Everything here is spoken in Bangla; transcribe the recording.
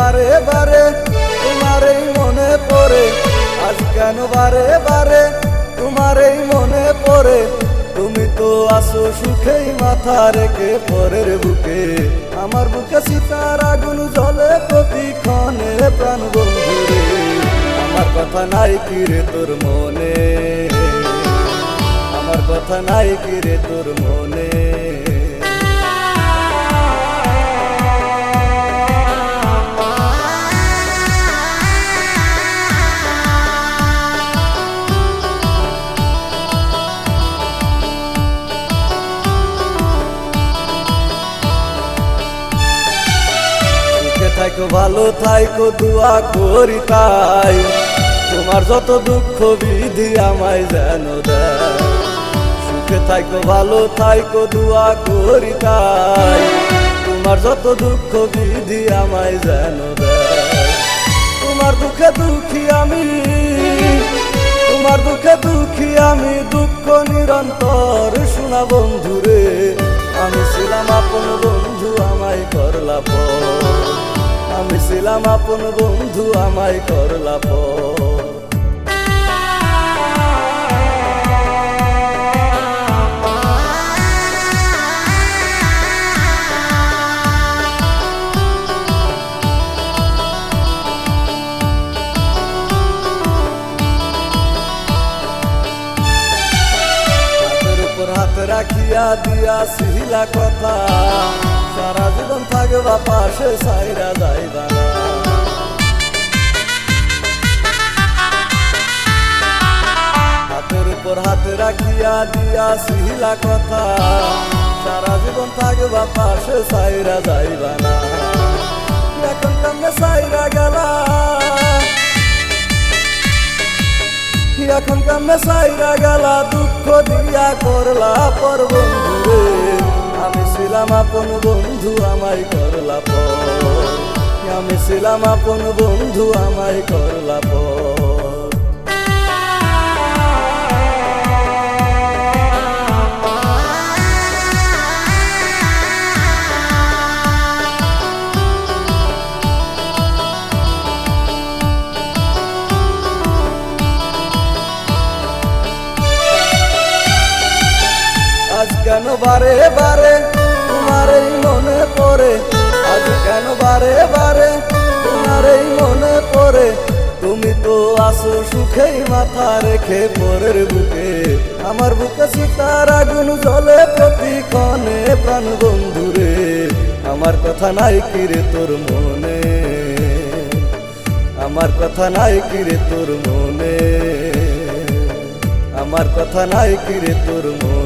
বারে বারে তোমার এই মনে পড়ে, আজ কেন বারে বারে তোমার এই মনে পড়ে। তুমি তো আসো সুখেই মাথা রেখে পরের বুকে, আমার বুকে সীতার আগুন জ্বলে প্রতিক্ষণে প্রাণ বন্ধুরে। আমার কথা নাই কি রে তোর মনে, আমার কথা নাই কি রে তোর মনে। থাইকো ভালো থাইকো দুয়া করি তাই, তোমার যত দুঃখ বিধি আমায় যেন দেয়। সুখে থাইকো ভালো থাইকো দুয়া করি তাই, তোমার যত দুঃখ বিধি আমায় যেন দেয়। তোমার দুঃখে দুঃখী আমি, তোমার দুঃখে দুঃখী আমি, দুঃখ নিরন্তর শোনা বন্ধুরে। আমি ছিলাম আপন বন্ধু আমায় করলা পর, আমি ছিলাম আপন বন্ধু আমায় করলা পর। হাতের উপর হাত রাখিয়া দিয়াছিলা কথা, সারা জীবন থাকবা পাশে সাইরা যাইবা না। হাতের উপর হাত রাখিয়া দিয়াছিলা কথা, সারা জীবন থাকবা পাশে সাইরা যাইবা না। এখন কেমনে সাইরা গেলা, এখন কেমনে সাইরা গেলা, দুঃখ দিয়া করলা পর বন্ধুরে। আমি ছিলাম আপন বন্ধু আমায় করলা পর, আমি ছিলাম আপন বন্ধু আমায় করলা পর। আজ কেন বারে বারে তোমার এই মনে পড়ে, আজ কেন বারে বারে তোমার এই মনে পড়ে। তুমি তো আসো সুখেই মাথা রেখে পরের বুকে, আমার বুকে সীতার আগুন জ্বলে প্রতিক্ষণে প্রাণ বন্ধুরে। আমার কথা নাই কি রে তোর মনে, আমার কথা নাই কি রে তোর মনে, আমার কথা নাই কি রে তোর মনে।